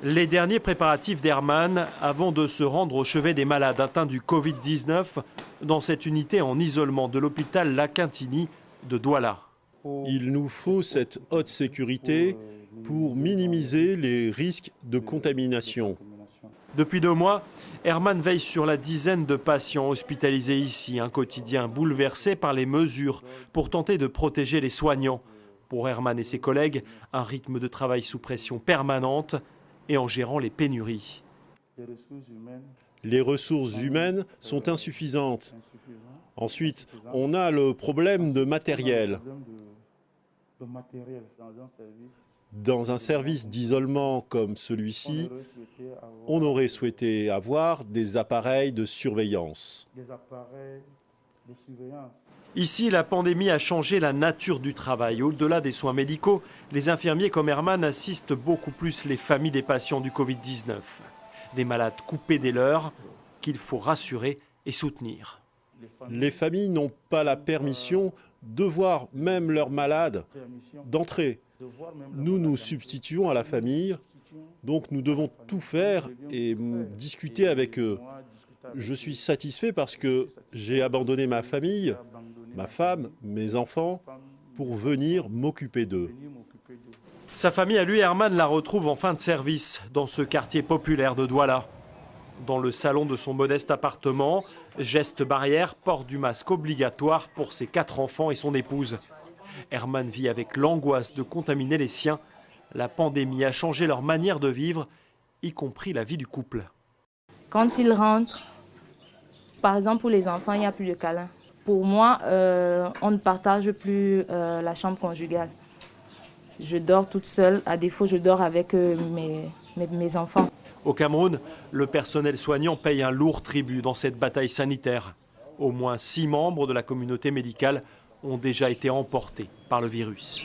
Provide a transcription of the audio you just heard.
Les derniers préparatifs d'Herman avant de se rendre au chevet des malades atteints du Covid-19 dans cette unité en isolement de l'hôpital La Quintini de Douala. Il nous faut cette haute sécurité pour minimiser les risques de contamination. Depuis 2 mois, Herman veille sur la dizaine de patients hospitalisés ici, un quotidien bouleversé par les mesures pour tenter de protéger les soignants. Pour Herman et ses collègues, un rythme de travail sous pression permanente et en gérant les pénuries. Les ressources humaines sont insuffisantes. Ensuite, on a le problème de matériel. Dans un service d'isolement comme celui-ci, on aurait souhaité avoir des appareils de surveillance. Ici, la pandémie a changé la nature du travail. Au-delà des soins médicaux, les infirmiers comme Herman assistent beaucoup plus les familles des patients du Covid-19. Des malades coupés des leurs qu'il faut rassurer et soutenir. Les familles n'ont pas la permission de voir même leurs malades d'entrer. Nous nous substituons à la famille, donc nous devons tout faire et discuter avec eux. Je suis satisfait parce que j'ai abandonné ma famille, ma femme, mes enfants, pour venir m'occuper d'eux. Sa famille à lui, Herman, la retrouve en fin de service dans ce quartier populaire de Douala. Dans le salon de son modeste appartement, geste barrière, port du masque obligatoire pour ses 4 enfants et son épouse. Herman vit avec l'angoisse de contaminer les siens. La pandémie a changé leur manière de vivre, y compris la vie du couple. Quand ils rentrent, par exemple pour les enfants, il n'y a plus de câlins. Pour moi, on ne partage plus la chambre conjugale. Je dors toute seule, à défaut je dors avec mes enfants. Au Cameroun, le personnel soignant paye un lourd tribut dans cette bataille sanitaire. Au moins 6 membres de la communauté médicale ont déjà été emportés par le virus.